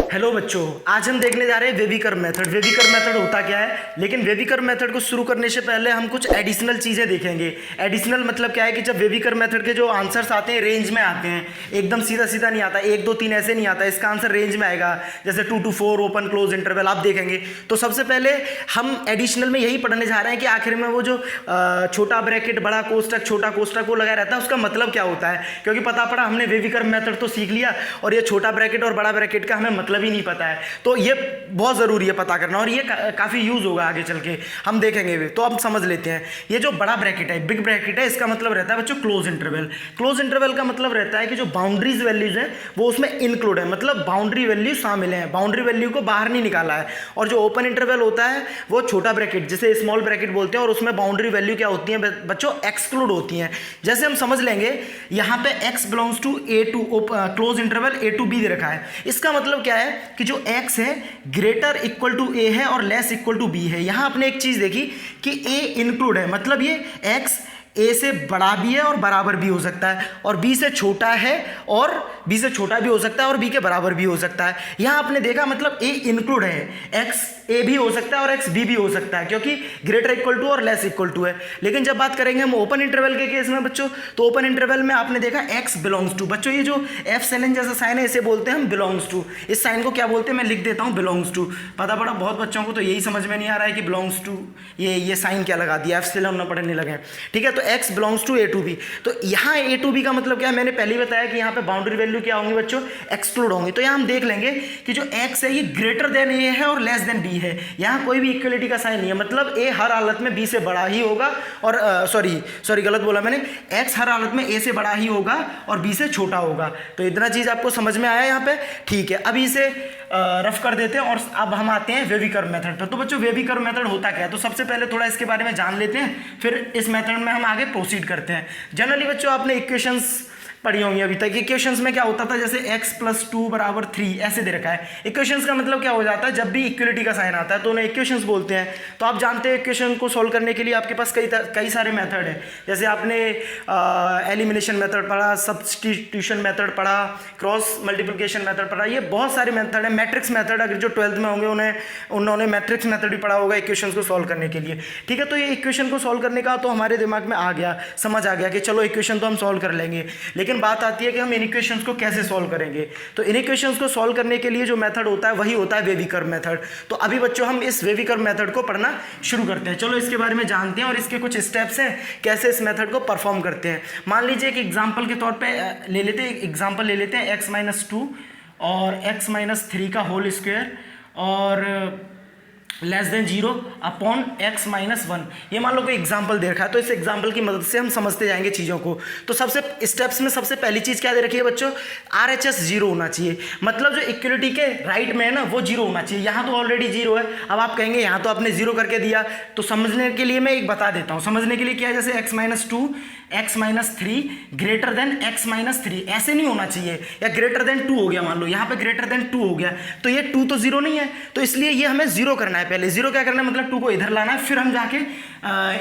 Hello बच्चों, आज हम देखने जा रहे हैं वेविकर मेथड। वेविकर मेथड होता क्या है, लेकिन वेविकर मेथड को शुरू करने से पहले हम कुछ एडिशनल चीज़ें देखेंगे। एडिशनल मतलब क्या है कि जब वेविकर मेथड के जो आंसर्स आते हैं रेंज में आते हैं, एकदम सीधा सीधा नहीं आता, 1 2 3 ऐसे नहीं आता, इसका आंसर रेंज में आएगा, जैसे 2 to 4 ओपन क्लोज इंटरवल आप देखेंगे। तो सबसे पहले हम एडिशनल में यही पढ़ने जा रहे हैं कि आखिर में वो जो छोटा ब्रैकेट बड़ा कोष्टक छोटा कोष्टक वो लगाया रहता है, उसका मतलब क्या होता है। क्योंकि पता पड़ा हमने वेविकर मेथड तो सीख लिया और ये छोटा ब्रैकेट और बड़ा ब्रैकेट का हमें मतलब ही नहीं पता है, तो ये बहुत ज़रूरी है पता करना और ये काफ़ी यूज़ होगा आगे चल के, हम देखेंगे भी। तो अब समझ लेते हैं, ये जो बड़ा ब्रैकेट है, बिग ब्रैकेट है, इसका मतलब रहता है बच्चों क्लोज इंटरवल। क्लोज इंटरवल का मतलब रहता है कि जो बाउंड्रीज वैल्यूज हैं वो उसमें इंक्लूड है, मतलब बाउंड्री वैल्यू शामिल है, बाउंड्री वैल्यू को बाहर नहीं निकाला है। और जो ओपन इंटरवल होता है वो छोटा ब्रैकेट जिसे स्मॉल ब्रैकेट बोलते हैं, और उसमें बाउंड्री वैल्यू क्या होती है बच्चों, एक्सक्लूड होती हैं। जैसे हम समझ लेंगे यहाँ पे x belongs to A to closed interval a to b दे रखा है, इसका मतलब क्या है कि जो x है ग्रेटर इक्वल टू a है और लेस इक्वल टू b है। यहाँ आपने एक चीज देखी कि a इंक्लूड है, मतलब ये x a से बड़ा भी है और बराबर भी हो सकता है, और b से छोटा है और b से छोटा भी हो सकता है और b के बराबर भी हो सकता है। यहाँ आपने देखा मतलब a इंक्लूड है, x a भी हो सकता है और x b भी हो सकता है, क्योंकि ग्रेटर इक्वल टू और लेस इक्वल टू है। लेकिन जब बात करेंगे हम ओपन इंटरवल के केस में बच्चों, तो ओपन इंटरवल में आपने देखा x बिलोंग्स टू, बच्चों ये जो एफ सेलन जैसा साइन है इसे बोलते हैं हम बिलोंग्स टू। इस साइन को क्या बोलते हैं मैं लिख देता हूँ, बिलोंग्स टू। पता पड़ा बहुत बच्चों को तो यही समझ में नहीं आ रहा है कि बिलोंग्स टू ये साइन क्या लगा दिया, एफ सेलन न पढ़ने लगे, ठीक है। तो x belongs to A to B, तो यहाँ ए टू बी का मतलब क्या है, मैंने पहले ही बताया कि यहाँ पे बाउंड्री वैल्यू क्या होंगी बच्चों, एक्सक्लूड होंगी। तो यहाँ हम देख लेंगे कि जो x है ये ग्रेटर देन ए है और लेस देन बी है, यहाँ कोई भी इक्वलिटी का साइन नहीं है, मतलब a हर हालत में b से बड़ा ही होगा, और सॉरी गलत बोला मैंने, x हर हालत में a से बड़ा ही होगा और b से छोटा होगा। तो इतना चीज़ आपको समझ में आया यहाँ पे, ठीक है। अभी इसे रफ कर देते हैं और अब हम आते हैं वेविकर मेथड पर। तो बच्चों वेविकर मेथड होता क्या है, तो सबसे पहले थोड़ा इसके बारे में जान लेते हैं, फिर इस मेथड में हम आगे प्रोसीड करते हैं। जनरली बच्चों आपने इक्वेशंस पढ़ी होंगी अभी तक। इक्वेशंस में क्या होता था, जैसे x + 2 = 3 ऐसे दे रखा है। इक्वेशंस का मतलब क्या हो जाता है, जब भी इक्वलिटी का साइन आता है तो उन्हें इक्वेशंस बोलते हैं। तो आप जानते हैं इक्वेशन को सॉल्व करने के लिए आपके पास कई सारे मेथड हैं। जैसे आपने एलिमिनेशन मेथड पढ़ा, सब्स्टिट्यूशन मेथड पढ़ा, क्रॉस मल्टीप्लिकेशन मेथड पढ़ा, ये बहुत सारे मेथड हैं। मैट्रिक्स मेथड अगर जो 12th में होंगे उन्होंने मैट्रिक्स मेथड भी पढ़ा होगा इक्वेशंस को सॉल्व करने के लिए, ठीक है। तो ये इक्वेशन को सॉल्व करने का तो हमारे दिमाग में आ गया, समझ आ गया कि चलो इक्वेशन तो हम सॉल्व कर लेंगे, लेकिन बात आती है कि हम इन इक्वेशंस को कैसे सॉल्व करेंगे। तो इन इक्वेशंस को सॉल्व करने के लिए जो मेथड होता है वही होता है वेविकर मेथड। तो अभी बच्चों हम इस वेविकर मेथड को पढ़ना शुरू करते हैं। चलो इसके बारे में जानते हैं और इसके कुछ स्टेप्स हैं कैसे इस मेथड को परफॉर्म करते हैं। मान लीजिए एक एग्जाम्पल के तौर पर ले लेते हैं x - 2 और x - 3 का होल स्क्वायर और लेस देन 0 अपॉन x - 1। ये मान लो कोई एग्जाम्पल दे रखा है, तो इस एग्जाम्पल की मदद से हम समझते जाएंगे चीज़ों को। तो सबसे स्टेप्स में सबसे पहली चीज़ क्या दे रखी है बच्चों, RHS 0 होना चाहिए, मतलब जो इक्वलिटी के राइट में है ना वो 0 होना चाहिए। यहाँ तो ऑलरेडी 0 है। अब आप कहेंगे यहाँ तो आपने 0 करके दिया, तो समझने के लिए मैं एक बता देता हूँ। समझने के लिए क्या है, जैसे x - 2 x - 3 greater than x - 3 ऐसे नहीं होना चाहिए, या ग्रेटर देन 2 हो गया, मान लो यहाँ पे ग्रेटर देन 2 हो गया, तो ये 2 तो 0 नहीं है, तो इसलिए ये हमें 0 करना है। पहले 0 क्या करना है, मतलब 2 को इधर लाना है, फिर हम जाके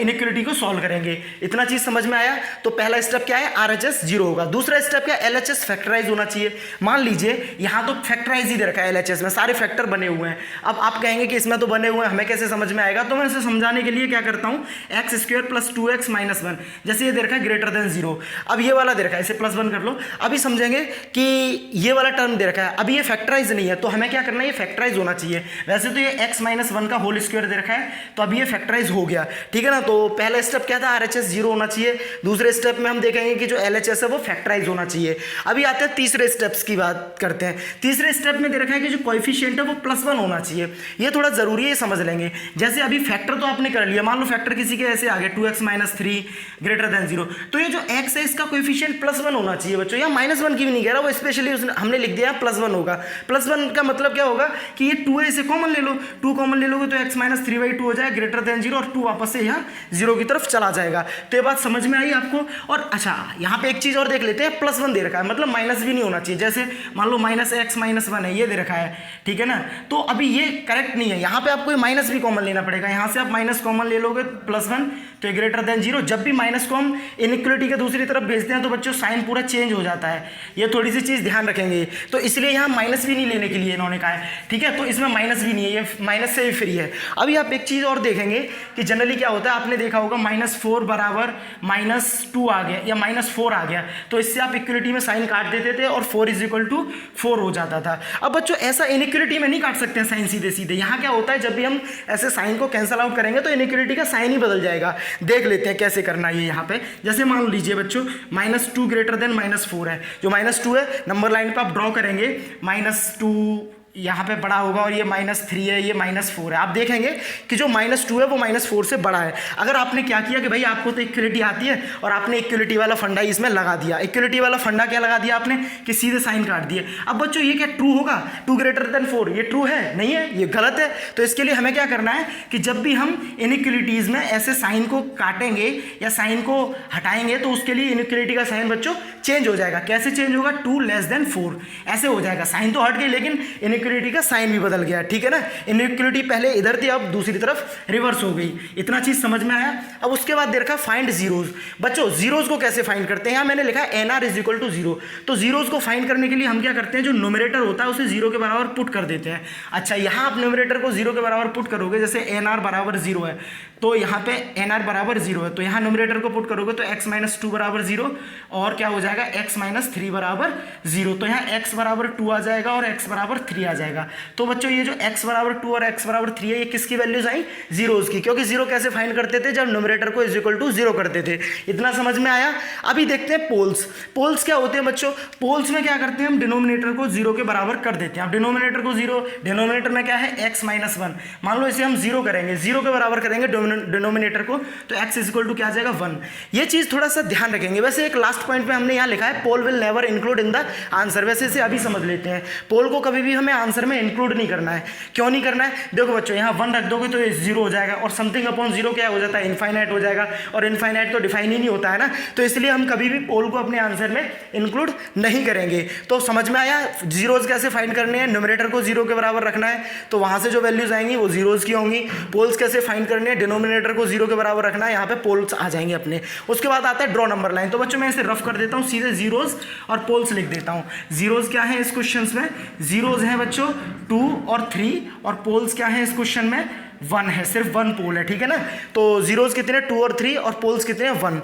इनइक्वलिटी को सॉल्व करेंगे। इतना चीज समझ में आया। तो पहला स्टेप क्या है, RHS 0 होगा। दूसरा स्टेप क्या, LHS फैक्टराइज होना चाहिए। मान लीजिए यहाँ तो फैक्टराइज ही दे रखा है, LHS में सारे फैक्टर बने हुए हैं। अब आप कहेंगे कि इसमें तो बने हुए हैं, हमें कैसे समझ में आएगा, तो मैं इसे समझाने के लिए क्या करता हूँ, x² + 2x - 1, जैसे ये दे रखा है ग्रेटर देन 0, अब ये वाला दे रखा है, इसे +1 कर लो। अभी समझेंगे कि ये वाला टर्म दे रखा है, अभी ये फैक्टराइज नहीं है, तो हमें क्या करना है, ये फैक्टराइज होना चाहिए। वैसे तो ये x - 1 का होल स्क्वायर दे रखा है, तो अभी ये फैक्टराइज हो गया, ठीक है ना। तो पहला स्टेप क्या था, RHS 0 होना चाहिए। दूसरे स्टेप में हम देखेंगे कि जो LHS है वो फैक्टराइज होना चाहिए। अभी आते हैं तीसरे स्टेप्स की बात करते हैं। तीसरे स्टेप में दे रखा है कि जो कोएफिशिएंट है वो +1 होना चाहिए। ये थोड़ा जरूरी है, समझ लेंगे। जैसे अभी फैक्टर तो आपने कर लिया, मान लो फैक्टर किसी के ऐसे आ गए 2x - 3 ग्रेटर देन 0, तो ये जो x है इसका कोएफिशिएंट +1 होना चाहिए बच्चों। यहाँ -1 की भी नहीं कह रहा, वो स्पेशली हमने लिख दिया +1 होगा। +1 का मतलब क्या होगा कि ये 2 है, इसे कॉमन ले लो, 2 कॉमन ले लोगे तो x - 3/2 हो जाएगा ग्रेटर देन 0, और 2 वापस से यहाँ 0 की तरफ चला जाएगा। तो ये बात समझ में आई आपको। और अच्छा यहाँ पे एक चीज और देख लेते हैं, +1 दे रखा है, मतलब माइनस भी नहीं होना चाहिए। जैसे मान लो -x - 1 है, ये दे रखा है, ठीक है ना। तो अभी ये करेक्ट नहीं है, यहाँ पे आपको माइनस भी कॉमन लेना पड़ेगा। यहाँ से आप माइनस कॉमन ले लोगे, +1 तो ये ग्रेटर देन 0। जब भी माइनस को हम इनइक्वलिटी के दूसरी तरफ भेजते हैं तो बच्चों साइन पूरा चेंज हो जाता है। ये थोड़ी सी चीज़ ध्यान रखेंगे, तो इसलिए यहाँ माइनस भी नहीं लेने के लिए इन्होंने कहा है, ठीक है। तो इसमें माइनस भी नहीं है, ये माइनस से भी फ्री है। अभी आप एक चीज़ और देखेंगे कि जनरली क्या होता है, आपने देखा होगा -4 बराबर -2 आ गया या -4 आ गया, तो इससे आप इक्वलिटी में साइन काट देते थे और 4 = 4 हो जाता था। अब बच्चों ऐसा इनइक्वलिटी में नहीं काट सकते हैं साइन सीधे सीधे। यहाँ क्या होता है, जब भी हम ऐसे साइन को कैंसल आउट करेंगे तो इनइक्वलिटी का साइन ही बदल जाएगा। देख लेते हैं कैसे करना है ये यहाँ पे। जैसे मान लीजिए बच्चों -2 ग्रेटर देन -4 है, जो -2 है नंबर लाइन पे आप ड्रॉ करेंगे, -2 यहाँ पे बड़ा होगा और ये -3 है, ये -4 है। आप देखेंगे कि जो -2 है वो -4 से बड़ा है। अगर आपने क्या किया कि भाई आपको तो इक्वलिटी आती है और आपने इक्वलिटी वाला फंडा इसमें लगा दिया। इक्वलिटी वाला फंडा क्या लगा दिया आपने कि सीधे साइन काट दिए। अब बच्चों ये क्या ट्रू होगा, 2 ग्रेटर देन 4, ये ट्रू है नहीं है, ये गलत है। तो इसके लिए हमें क्या करना है कि जब भी हम इनइक्वलिटीज़ में ऐसे साइन को काटेंगे या साइन को हटाएंगे तो उसके लिए इनइक्वलिटी का साइन बच्चों चेंज हो जाएगा। कैसे चेंज होगा, 2 < 4 ऐसे हो जाएगा। साइन तो हट गई लेकिन इनइक्वलिटी का साइन भी बदल गया, ठीक है ना। इनइक्वलिटी पहले इधर थी, अब दूसरी तरफ रिवर्स हो गई। इतना चीज समझ में आया। अब उसके बाद दे रखा फाइंड जीरोज। बच्चों जीरोज को कैसे फाइंड करते हैं, यहाँ मैंने लिखा है NR = 0। तो जीरोज को फाइंड करने के लिए हम क्या करते हैं, जो न्यूमरेटर होता है उसे 0 के बराबर पुट कर देते हैं। अच्छा, यहाँ आप न्यूमरेटर को 0 के बराबर पुट करोगे, जैसे NR = 0 है तो यहाँ पे NR = 0 है, तो यहाँ न्यूमरेटर को पुट करोगे तो x - 2 = 0 और क्या हो जाएगा, x - 3 = 0। तो यहाँ x = 2 आ जाएगा और x = 3 आ जाएगा। तो बच्चों ये जो x = 2 और x = 3 है, ये किसकी वैल्यूज आई, जीरोज की, क्योंकि 0 कैसे फाइंड करते थे, जब न्यूमरेटर को = 0 करते थे। इतना समझ में आया। अभी देखते हैं पोल्स। पोल्स क्या होते हैं बच्चों, पोल्स में क्या करते हैं, हम डिनोमिनेटर को 0 के बराबर कर देते हैं। अब डिनोमिनेटर को 0, डिनोमिनेटर में क्या है, x - 1, मान लो इसे हम 0 करेंगे, 0 के बराबर करेंगे डिनोमिनेटर को, तो x = क्या आ जाएगा, 1। ये चीज थोड़ा सा ध्यान रखेंगे। वैसे एक लास्ट पॉइंट पे हमने यहाँ लिखा है pole will never include in the answer. वैसे इसे अभी समझ लेते हैं, पोल को कभी भी हमें आंसर में इंक्लूड नहीं करना है। क्यों नहीं करना है, देखो बच्चों यहाँ 1 रख दोगे तो ये 0 हो जाएगा और समथिंग अपॉन 0 क्या हो जाता है, इनफाइनाइट हो जाएगा, और इनफाइनाइट तो डिफाइन ही नहीं होता है ना। तो इसलिए हम कभी भी पोल को अपने आंसर में इंक्लूड नहीं करेंगे। तो समझ में आया, जीरोज कैसे फाइंड करने हैं, न्यूमरेटर को 0 के बराबर रखना है तो वहां से जो वैल्यूज आएंगी वो जीरोज की होंगी। पोल्स कैसे फाइंड करने हैं, डिनोमिनेटर को 0 के बराबर रखना है, यहाँ पे पोल्स आ जाएंगे अपने। उसके बाद आता है ड्रॉ नंबर लाइन। तो बच्चों मैं इसे रफ कर देता हूँ, सीधे जीरोज और पोल्स लिख देता हूँ। जीरोज क्या है इस क्वेश्चन में, जीरोज हैं बच्चों 2 और 3, और पोल्स क्या है इस क्वेश्चन में, 1 है, सिर्फ 1 पोल है, ठीक है ना। तो जीरोज कितने, 2 और 3, और पोल्स कितने, 1,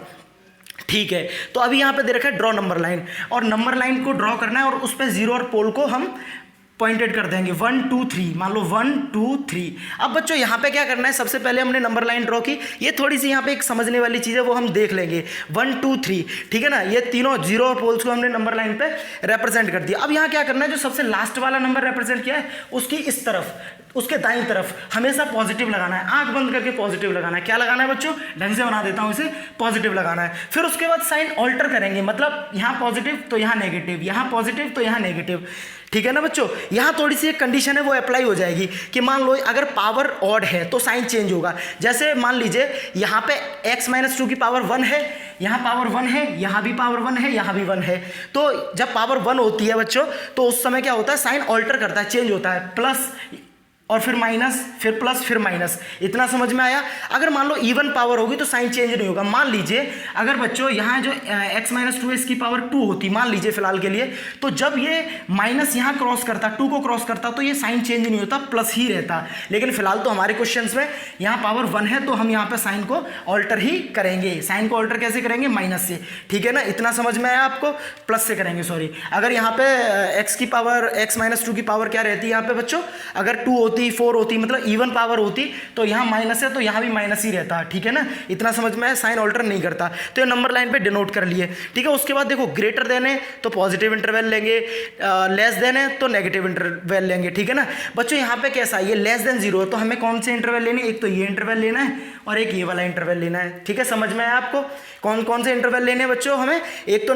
ठीक है। तो अभी यहाँ पे दे रखा है ड्रॉ नंबर लाइन, और नंबर लाइन को ड्रॉ करना है और उस पर 0 और पोल को हम पॉइंटेड कर देंगे, 1 2 3, मान लो 1 2 3। अब बच्चों यहाँ पे क्या करना है, सबसे पहले हमने नंबर लाइन ड्रॉ की, ये थोड़ी सी यहाँ पे एक समझने वाली चीज़ है वो हम देख लेंगे, 1 2 3, ठीक है ना। ये तीनों 0 और पोल्स को हमने नंबर लाइन पे रिप्रेजेंट कर दिया। अब यहाँ क्या करना है, जो सबसे लास्ट वाला नंबर रिप्रेजेंट किया है उसकी इस तरफ, उसके दाईं तरफ हमेशा पॉजिटिव लगाना है, आंख बंद करके पॉजिटिव लगाना है। क्या लगाना है बच्चों, ढंग से बना देता हूँ इसे, पॉजिटिव लगाना है। फिर उसके बाद साइन ऑल्टर करेंगे, मतलब यहाँ पॉजिटिव तो यहाँ नेगेटिव, यहाँ पॉजिटिव तो यहाँ नेगेटिव, ठीक है ना बच्चों। यहाँ थोड़ी सी एक कंडीशन है वो अप्लाई हो जाएगी कि मान लो अगर पावर ऑड है तो साइन चेंज होगा। जैसे मान लीजिए यहाँ पे x - 2 की पावर 1 है, यहाँ पावर 1 है, यहाँ भी पावर 1 है, यहाँ भी 1 है। तो जब पावर 1 होती है बच्चों तो उस समय क्या होता है, साइन ऑल्टर करता है, चेंज होता है, प्लस और फिर माइनस, फिर प्लस, फिर माइनस। इतना समझ में आया। अगर मान लो इवन पावर होगी तो साइन चेंज नहीं होगा। मान लीजिए अगर बच्चों यहाँ जो x - 2 इसकी पावर 2 होती, मान लीजिए फिलहाल के लिए, तो जब ये माइनस यहाँ क्रॉस करता, 2 को क्रॉस करता, तो ये साइन चेंज नहीं होता, प्लस ही रहता। लेकिन फिलहाल तो हमारे क्वेश्चन में यहाँ पावर 1 है तो हम यहाँ पे साइन को ऑल्टर ही करेंगे। साइन को ऑल्टर कैसे करेंगे, माइनस से, ठीक है ना। इतना समझ में आया आपको, प्लस से करेंगे, सॉरी। अगर यहाँ पे x - 2 की पावर क्या रहती है यहाँ पे बच्चों, अगर 2 होती, 4 होती, मतलब इवन पावर होती, तो यहाँ माइनस है तो यहाँ भी माइनस ही रहता, ठीक है ना। इतना समझ में है, साइन ऑल्टर नहीं करता। तो ये नंबर लाइन पे डिनोट कर लिए, ठीक है। उसके बाद देखो ग्रेटर देन है तो पॉजिटिव इंटरवल लेंगे, लेस देन है तो नेगेटिव इंटरवल लेंगे, ठीक है ना बच्चों। यहाँ पे कैसा है, ये लेस देन 0 है तो हमें कौन से इंटरवल लेने, एक तो ये इंटरवल लेना है और एक ये वाला इंटरवल लेना है, ठीक है। समझ में आया आपको, कौन कौन से इंटरवल लेने हैं बच्चों हमें, एक तो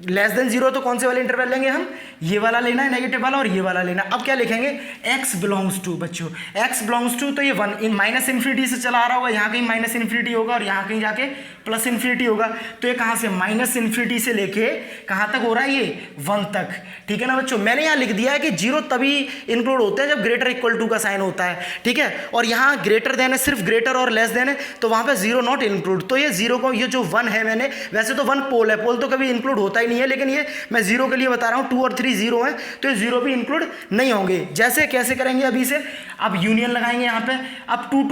लेस देन 0 तो कौन से वाले इंटरवल लेंगे हम, ये वाला लेना है नेगेटिव वाला, और ये वाला लेना। अब क्या लिखेंगे, x बिलोंग्स टू बच्चों, x बिलोंग्स टू, तो ये 1 इन माइनस इन्फिनिटी से चला आ रहा होगा, यहाँ कहीं माइनस इन्फिनिटी होगा और यहाँ कहीं जाके प्लस इन्फिनिटी होगा। तो ये कहाँ से माइनस इन्फिनिटी से लेके कहाँ तक हो रहा है ये 1 तक, ठीक है ना बच्चों। मैंने यहाँ लिख दिया है कि 0 तभी इंक्लूड होता है जब ग्रेटर इक्वल टू का साइन होता है, ठीक है। और यहाँ ग्रेटर देन है, सिर्फ ग्रेटर और लेस देन है, तो वहाँ पे 0 नॉट इंक्लूड। तो ये 0 को, ये जो 1 है, मैंने वैसे तो 1 पोल है, पोल तो कभी इंक्लूड होता ही नहीं है, लेकिन ये मैं 0 के लिए बता रहा हूँ। 2 और 3 0 है, तो ये 0 भी इंक्लूड नहीं होंगे। जैसे कैसे करेंगे अभी से, अब यूनियन लगाएंगे यहाँ पे, अब 2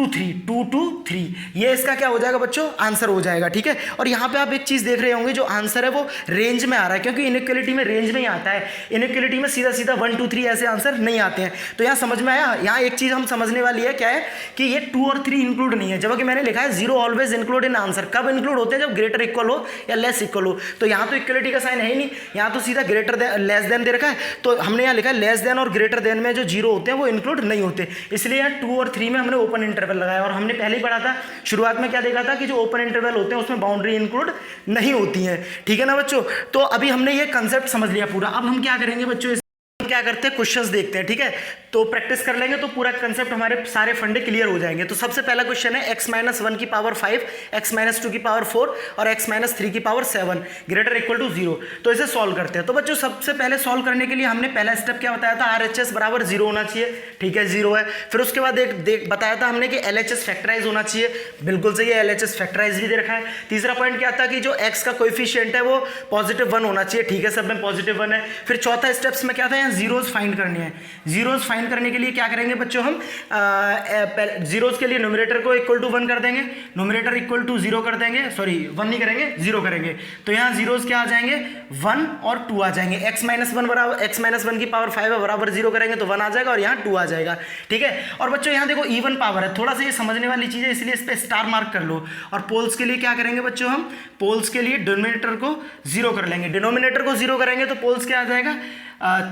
to 3, ये इसका क्या हो जाएगा बच्चों, आंसर हो जाएगा, ठीक है। और यहाँ पे आप एक चीज देख रहे होंगे, जो आंसर है वो रेंज में आ रहा है, क्योंकि इनइक्वालिटी में रेंज में ही आता है। इनइक्वालिटी में सीधा सीधा 1 2 3 ऐसे आंसर नहीं आते हैं। तो यहाँ समझ में आया। यहाँ एक चीज हम समझने वाली है, क्या है कि ये 2 और 3 इंक्लूड नहीं है, जबकि मैंने लिखा है 0 ऑलवेज इंक्लूड इन आंसर। कब इंक्लूड होते हैं, जब ग्रेटर इक्वल हो या लेस इक्वल हो। तो यहाँ तो इक्वलिटी का साइन है ही नहीं, यहाँ तो सीधा ग्रेटर देन लेस देन दे रखा है। तो हमने यहाँ लिखा है लेस देन और ग्रेटर देन में जो 0 होते हैं वो इंक्लूड नहीं होते, इसलिए यहाँ 2 और 3 में हमने ओपन इंटरवल लगाया। और हमने पहले ही पढ़ा था शुरुआत में, क्या देखा था कि जो ओपन इंटरवल होते हैं उसमें बाउंड्री इंक्लूड नहीं होती है, ठीक है ना बच्चों। तो अभी हमने ये कंसेप्ट समझ लिया पूरा। अब हम क्या करेंगे बच्चों, क्या करते हैं, क्वेश्चंस देखते हैं, ठीक है। तो प्रैक्टिस कर लेंगे तो पूरा कंसेप्ट, हमारे सारे फंडे क्लियर हो जाएंगे। तो सबसे पहला क्वेश्चन है x-1 की पावर 5, x-2 की पावर 4 और x-3 की पावर 7 ग्रेटर इक्वल टू 0। तो इसे सॉल्व करते हैं। तो बच्चों सबसे पहले सॉल्व करने के लिए हमने पहला स्टेप क्या बताया था, RHS बराबर 0 होना चाहिए, ठीक है, 0 है। फिर उसके बाद एक बताया था हमने कि LHS फैक्टराइज होना चाहिए, बिल्कुल सही है, LHS फैक्टराइज भी दे रखा है। तीसरा पॉइंट क्या था कि जो x का कोएफिशिएंट है वो पॉजिटिव 1 होना चाहिए, ठीक है, सब में पॉजिटिव 1 है। फिर चौथा स्टेप्स में क्या था, यहाँ जीरोज फाइंड करनी है। जीरोज फाइंड करने के लिए क्या करेंगे बच्चों, हम जीरोज के लिए न्यूमरेटर को इक्वल टू 1 कर देंगे, न्यूमरेटर इक्वल टू 0 कर देंगे, सॉरी 1 नहीं करेंगे, 0 करेंगे। तो यहाँ जीरोज क्या आ जाएंगे, 1 और 2 आ जाएंगे। x-1 बराबर x-1 की पावर 5 है, बराबर 0 करेंगे तो 1 आ जाएगा और यहाँ 2 आ जाएगा, ठीक है। और बच्चों यहाँ देखो इवन पावर है, थोड़ा सा ये समझने वाली चीज़ है, इसलिए इस पर स्टार मार्क कर लो। और पोल्स के लिए क्या करेंगे बच्चों, हम पोल्स के लिए डिनोमिनेटर को 0 कर लेंगे। डिनोमिनेटर को 0 करेंगे तो पोल्स क्या आ जाएगा,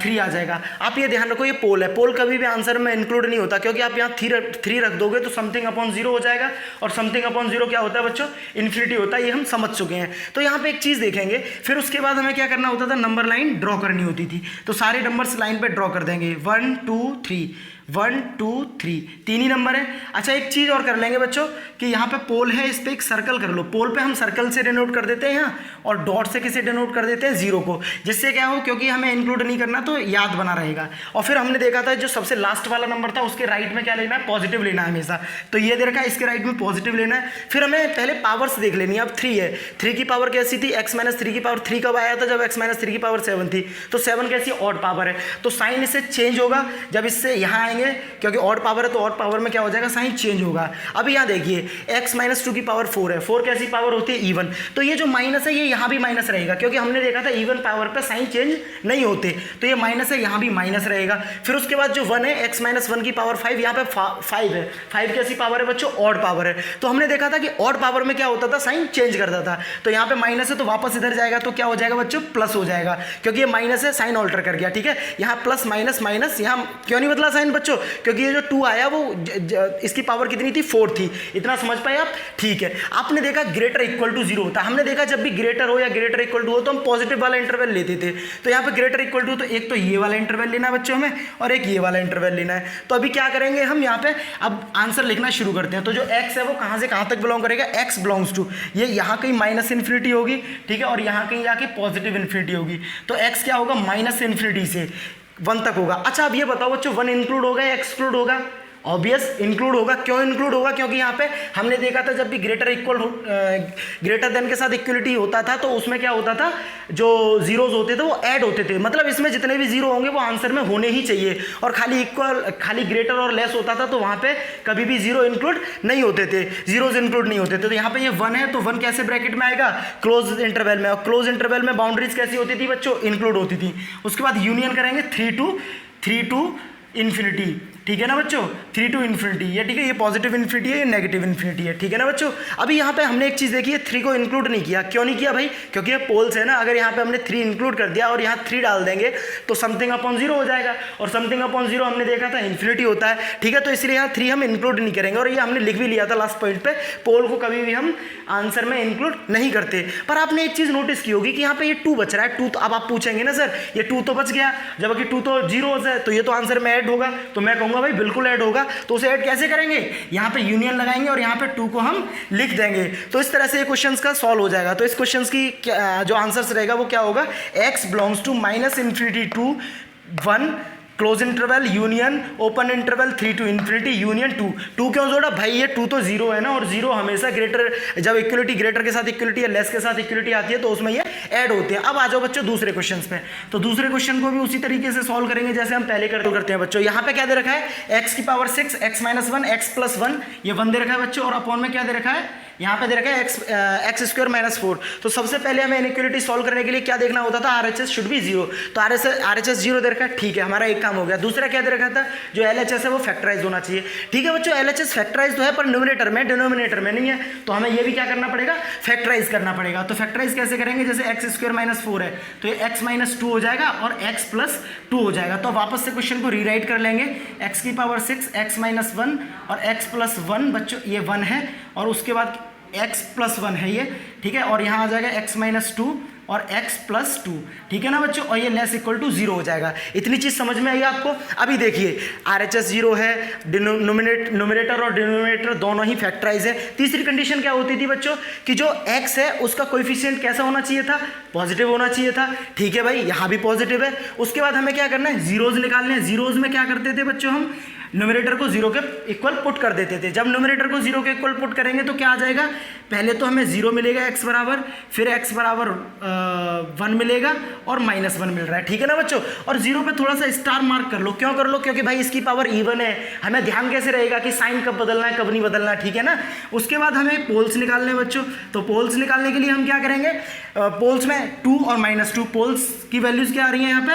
3 आ जाएगा। आप ये ध्यान रखो, ये पोल है, पोल कभी भी आंसर में इंक्लूड नहीं होता, क्योंकि आप यहाँ 3 रख दोगे तो समथिंग अपॉन 0 हो जाएगा। और समथिंग अपॉन 0 क्या होता है बच्चों, इन्फिनिटी होता है, ये हम समझ चुके हैं। तो यहाँ पे एक चीज़ देखेंगे, फिर उसके बाद हमें क्या करना होता था, नंबर लाइन ड्रॉ करनी होती थी। तो सारे नंबर्स लाइन पे ड्रॉ कर देंगे, 1 2 3 1 2 3, 3 ही नंबर है। अच्छा एक चीज़ और कर लेंगे बच्चों कि यहाँ पे पोल है, इस पर एक सर्कल कर लो। पोल पे हम सर्कल से डिनोट कर देते हैं यहाँ, और डॉट से किसे डिनोट कर देते हैं, 0 को, जिससे क्या हो, क्योंकि हमें इंक्लूड नहीं करना तो याद बना रहेगा। और फिर हमने देखा था जो सबसे लास्ट वाला नंबर था उसके राइट में क्या लेना है, पॉजिटिव लेना है हमेशा। तो ये दे रखा है, इसके राइट में पॉजिटिव लेना है। फिर हमें पहले पावर्स देख लेनी है। अब 3 है, 3 की पावर कैसी थी, x-3 की पावर 3 कब आया था, जब x-3 की पावर 7 थी। तो 7 कैसी, ऑड पावर है, तो साइन इससे चेंज होगा जब इससे यहाँ आएंगे, क्योंकि ऑड पावर है तो ऑड पावर में क्या हो जाएगा, साइन चेंज होगा। अब यहाँ देखिए x-2 की पावर 4 है, 4 कैसी पावर होती है, इवन। तो ये जो माइनस है ये यहाँ भी माइनस रहेगा, क्योंकि हमने देखा था इवन पावर पे साइन चेंज नहीं होते। तो ये माइनस है, यहाँ भी माइनस रहेगा। फिर उसके बाद जो 1 है, x-1 की पावर 5, यहाँ पे 5 है, 5 कैसी पावर है बच्चों, ऑड पावर है। तो हमने देखा था कि ऑड पावर में क्या होता था, साइन चेंज करता था। तो यहाँ पे माइनस है तो वापस इधर जाएगा तो क्या हो जाएगा बच्चों, प्लस हो जाएगा, क्योंकि ये माइनस है, साइन ऑल्टर कर गया, ठीक है। यहाँ प्लस माइनस माइनस, यहाँ क्यों नहीं बदला साइन बच्चों, क्योंकि ये जो 2 आया वो इसकी पावर कितनी थी, 4 थी। इतना समझ पाए आप, ठीक है। आपने देखा ग्रेटर इक्वल टू 0 होता है, हमने देखा जब भी ग्रेटर हो या ग्रेटर इक्वल टू हो तो हम पॉजिटिव वाला इंटरवल लेते थे। तो यहाँ पे ग्रेटर इक्वल टू, तो एक तो ये वाला इंटरवल लेना है बच्चों हमें, और एक ये वाला इंटरवल लेना है। तो अभी क्या करेंगे हम, यहाँ पे अब आंसर लिखना शुरू करते हैं। तो जो x है वो कहाँ से कहाँ तक बिलोंग करेगा, x बिलोंग्स टू, ये यहाँ कहीं माइनस इन्फिनिटी होगी, ठीक है, और यहाँ कहीं जाके पॉजिटिव इन्फिनिटी होगी। तो x क्या होगा, माइनस इन्फिनिटी से 1 तक होगा। अच्छा अब ये बताओ बच्चों, 1 इंक्लूड होगा या एक्सक्लूड होगा, ऑब्वियस इंक्लूड होगा। क्यों इंक्लूड होगा, क्योंकि यहाँ पे हमने देखा था जब भी ग्रेटर देन के साथ इक्वलिटी होता था तो उसमें क्या होता था, जो जीरोज होते थे वो ऐड होते थे, मतलब इसमें जितने भी जीरो होंगे वो आंसर में होने ही चाहिए। और खाली ग्रेटर और लेस होता था तो वहाँ पे कभी भी जीरो इंक्लूड नहीं होते थे, जीरोज इंक्लूड नहीं होते थे। तो यहाँ पे ये 1 है तो 1 कैसे ब्रैकेट में आएगा, क्लोज इंटरवल में। और क्लोज इंटरवल में बाउंड्रीज कैसी होती थी बच्चों, इंक्लूड होती थी। उसके बाद यूनियन करेंगे 3 to इन्फिनिटी, ठीक है ना बच्चों, 3 to इन्फिनिटी, ये ठीक है, ये पॉजिटिव इन्फिनिटी है, ये नेगेटिव इन्फिनिटी है, ठीक है ना बच्चों। अभी यहाँ पे हमने एक चीज़ देखी है, 3 को इंक्लूड नहीं किया। क्यों नहीं किया भाई, क्योंकि ये पोल्स है ना, अगर यहाँ पे हमने 3 इंक्लूड कर दिया और यहाँ 3 डाल देंगे तो समथिंग अपॉन 0 हो जाएगा, और समथिंग अपॉन 0 हमने देखा था इन्फिनिटी होता है, ठीक है। तो इसलिए यहाँ 3 हम इंक्लूड नहीं करेंगे, और ये हमने लिख भी लिया था लास्ट पॉइंट पे, पोल को कभी भी हम आंसर में इंक्लूड नहीं करते। पर आपने एक चीज़ नोटिस की होगी कि यहाँ पे ये 2 बच रहा है, 2 तो अब आप पूछेंगे ना सर ये 2 तो बच गया, जबकि 2 तो 0 है तो ये तो आंसर में ऐड होगा। तो मैं कहूँगा होगा भाई, बिल्कुल ऐड होगा। तो उसे ऐड कैसे करेंगे, यहाँ पे यूनियन लगाएंगे और यहाँ पे 2 को हम लिख देंगे। तो इस तरह से ये क्वेश्चन का सॉल्व हो जाएगा। तो इस क्वेश्चन की जो आंसर रहेगा वो क्या होगा, x belongs to -∞ to 1 closed interval union open interval 3 to ∞ union 2। 2 क्यों जोड़ा भाई, ये 2 तो 0 है ना, और 0 हमेशा ग्रेटर, जब इक्वलिटी ग्रेटर के साथ इक्वलिटी या लेस के साथ इक्वलिटी आती है तो उसमें ये ऐड होते हैं। अब आ जाओ बच्चों दूसरे क्वेश्चन पे। तो दूसरे क्वेश्चन को भी उसी तरीके से सॉल्व करेंगे जैसे हम पहले करते हैं बच्चों। यहाँ पे क्या दे रखा है, x⁻⁶ x - 1 x + 1, ये 1 दे रखा है बच्चों, और अपॉन में क्या दे रखा है, यहाँ पे दे रखा है x² - 4। तो सबसे पहले हमें इनइक्वलिटी सॉल्व करने के लिए क्या देखना होता था, RHS शुड बी 0। तो RHS 0 दे रखा है, ठीक है, हमारा एक काम हो गया। दूसरा क्या दे रखा था, जो LHS है वो फैक्टराइज होना चाहिए। ठीक है बच्चों, LHS फैक्टराइज तो है पर न्यूमरेटर में, डिनोमिनेटर में नहीं है, तो हमें ये भी क्या करना पड़ेगा, फैक्टराइज करना पड़ेगा। तो फैक्टराइज कैसे करेंगे, जैसे x² - 4 है तो ये x - 2 हो जाएगा और x + 2 हो जाएगा। तो वापस से क्वेश्चन को रीराइट कर लेंगे, x⁻⁶ x - 1 और x + 1 बच्चों, ये 1 है, और उसके बाद x + 1 है ये, ठीक है, और यहाँ आ जाएगा x - 2 और x + 2, ठीक है ना बच्चों, और ये लेस इक्वल टू 0 हो जाएगा। इतनी चीज़ समझ में आई आपको। अभी देखिए RHS 0 है, न्यूमरेटर और डिनोमिनेटर दोनों ही फैक्टराइज है। तीसरी कंडीशन क्या होती थी बच्चों, कि जो x है उसका कोएफिशिएंट कैसा होना चाहिए था, पॉजिटिव होना चाहिए था। ठीक है भाई, यहाँ भी पॉजिटिव है। उसके बाद हमें क्या करना है, जीरोज निकालने हैं। जीरोज में क्या करते थे बच्चों, हम न्यूमरेटर को 0 के इक्वल पुट कर देते थे। जब न्यूमरेटर को 0 के इक्वल पुट करेंगे तो क्या आ जाएगा, पहले तो हमें 0 मिलेगा x बराबर, फिर x बराबर 1 मिलेगा और -1 मिल रहा है, ठीक है ना बच्चों। और 0 पे थोड़ा सा स्टार मार्क कर लो। क्यों कर लो, क्योंकि भाई इसकी पावर इवन है, हमें ध्यान कैसे रहेगा कि साइन कब बदलना है कब नहीं बदलना है, ठीक है ना। उसके बाद हमें पोल्स निकालने हैं बच्चों। तो पोल्स निकालने के लिए हम क्या करेंगे, पोल्स में 2 और -2, पोल्स की वैल्यूज क्या आ रही है यहाँ पे,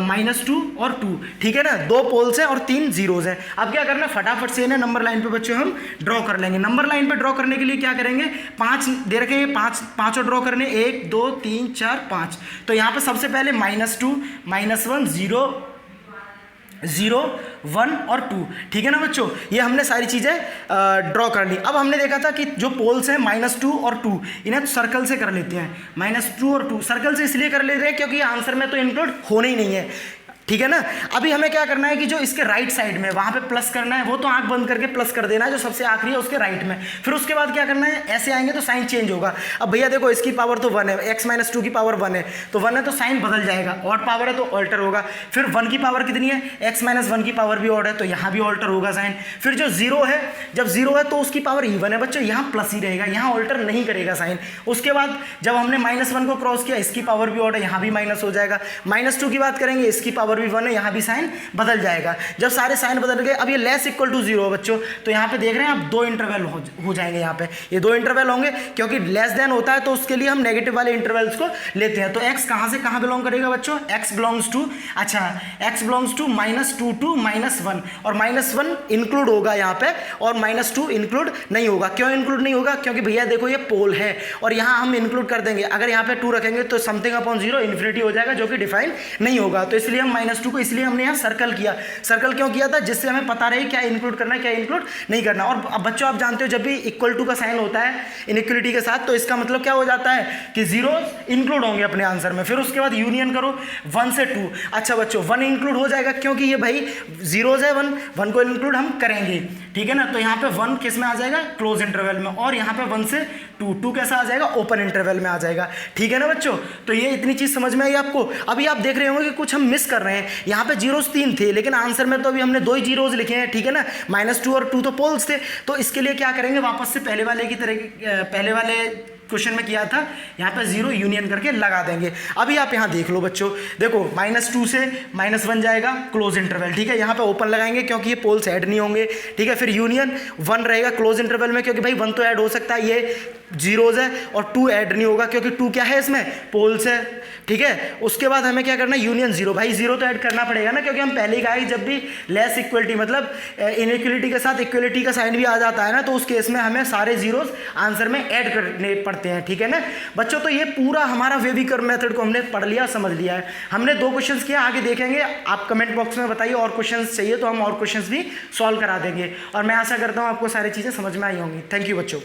-2 और 2, ठीक है ना। 2 पोल्स हैं और 3 जीरोज हैं। अब क्या करना है, फटाफट से इन्हें नंबर लाइन पे बच्चों हम ड्रॉ कर लेंगे। नंबर लाइन पे ड्रॉ करने के लिए क्या करेंगे, 5 दे रखे हैं, 5 और ड्रॉ करने, 1 2 3 4 5। तो यहाँ पे सबसे पहले -2 -1 0 0 1 और 2, ठीक है ना बच्चों। ये हमने सारी चीज़ें ड्रॉ कर ली। अब हमने देखा था कि जो पोल्स हैं -2 और 2, इन्हें सर्कल से कर लेते हैं। -2 और 2 सर्कल से इसलिए कर लेते हैं क्योंकि आंसर में तो इंक्लूड होने ही नहीं है, ठीक है ना। अभी हमें क्या करना है कि जो इसके राइट साइड में वहाँ पे प्लस करना है, वो तो आंख बंद करके प्लस कर देना है, जो सबसे आखिरी है उसके राइट में। फिर उसके बाद क्या करना है, ऐसे आएंगे तो साइन चेंज होगा। अब भैया देखो, इसकी पावर तो 1 है, x - 2 की पावर 1 है, तो 1 है तो साइन बदल जाएगा, ऑड पावर है तो ऑल्टर होगा। फिर 1 की पावर कितनी है, x - 1 की पावर भी ऑड है, तो यहाँ भी ऑल्टर होगा साइन। फिर जो 0 है, जब 0 है तो उसकी पावर इवन है बच्चों, यहाँ प्लस ही रहेगा, यहाँ ऑल्टर नहीं करेगा साइन। उसके बाद जब हमने -1 को क्रॉस किया, इसकी पावर भी ऑड है, यहाँ भी माइनस हो जाएगा। -2 की बात करेंगे, इसकी पावर भी 1 है, यहाँ भी साइन बदल जाएगा। जब सारे साइन बदल गए, अब ये लेस इक्वल टू 0 बच्चों, तो यहाँ पे देख रहे हैं आप 2 इंटरवल हो जाएंगे। यहाँ पे ये 2 इंटरवल होंगे, क्योंकि लेस देन होता है तो उसके लिए हम नेगेटिव वाले इंटरवल्स को लेते हैं। तो x कहाँ से कहाँ बिलोंग करेगा बच्चों, x बिलोंग्स टू, अच्छा x बिलोंग्स टू -2 to -1, और -1 इंक्लूड होगा यहाँ पे और -2 इंक्लूड नहीं होगा। क्यों इंक्लूड नहीं होगा, क्योंकि भैया देखो ये पोल है और यहाँ हम इंक्लूड कर देंगे। अगर यहाँ पे 2 रखेंगे तो समथिंग अपॉन 0 इन्फिनिटी हो जाएगा, जो कि डिफाइन नहीं होगा। तो इसलिए हम -2 को इसलिए हमने यहाँ सर्कल किया। सर्कल क्यों किया था, जिससे हमें पता रहे क्या इंक्लूड करना है क्या इंक्लूड नहीं करना। और अब बच्चों आप जानते हो, जब भी इक्वल टू का साइन होता है इनइक्वलिटी के साथ, तो इसका मतलब क्या हो जाता है कि 0 इंक्लूड होंगे अपने आंसर में। फिर उसके बाद यूनियन करो 1 से 2। अच्छा बच्चों 1 इंक्लूड हो जाएगा, क्योंकि ये भाई जीरोज है, 1 को इंक्लूड हम करेंगे, ठीक है ना। तो यहाँ पे 1 किस में आ जाएगा, क्लोज इंटरवल में, और यहाँ पे 1 से 2 कैसा आ जाएगा, ओपन इंटरवल में आ जाएगा, ठीक है ना बच्चों। तो ये इतनी चीज समझ में आई आपको। अभी आप देख रहे होंगे कि कुछ हम मिस कर रहे हैं। यहाँ पे जीरोज 3 थे, लेकिन आंसर में तो अभी हमने 2 ही जीरोज लिखे हैं, ठीक है ना। -2 और 2 तो पोल्स थे। तो इसके लिए क्या करेंगे, वापस से पहले वाले की तरह, पहले वाले क्वेश्चन में किया था, यहाँ पे 0 यूनियन करके लगा देंगे। अभी आप यहाँ देख लो बच्चों, देखो -2 से -1 जाएगा, क्लोज इंटरवल, ठीक है। यहाँ पे ओपन लगाएंगे क्योंकि ये पोल्स ऐड नहीं होंगे, ठीक है। फिर यूनियन 1 रहेगा क्लोज इंटरवल में, क्योंकि भाई 1 तो ऐड हो सकता है, ये जीरोज है, और 2 ऐड नहीं होगा क्योंकि 2 क्या है इसमें, पोल्स है, ठीक है। उसके बाद हमें क्या करना है, यूनियन 0, भाई 0 तो ऐड करना पड़ेगा ना, क्योंकि हम पहले ही कहा कि जब भी लेस इक्वलिटी मतलब इनइक्वलिटी के साथ इक्वलिटी का साइन भी आ जाता है ना, तो उस केस में हमें सारे जीरोज आंसर में ऐड करने पड़ते हैं, ठीक है ना बच्चों। तो ये पूरा हमारा वेवी कर्व मेथड को हमने पढ़ लिया, समझ लिया है। हमने 2 क्वेश्चंस किए, आगे देखेंगे। आप कमेंट बॉक्स में बताइए और क्वेश्चंस चाहिए तो हम और क्वेश्चंस भी सॉल्व करा देंगे, और मैं आशा करता हूँ आपको सारी चीज़ें समझ में आई होंगी। थैंक यू बच्चों।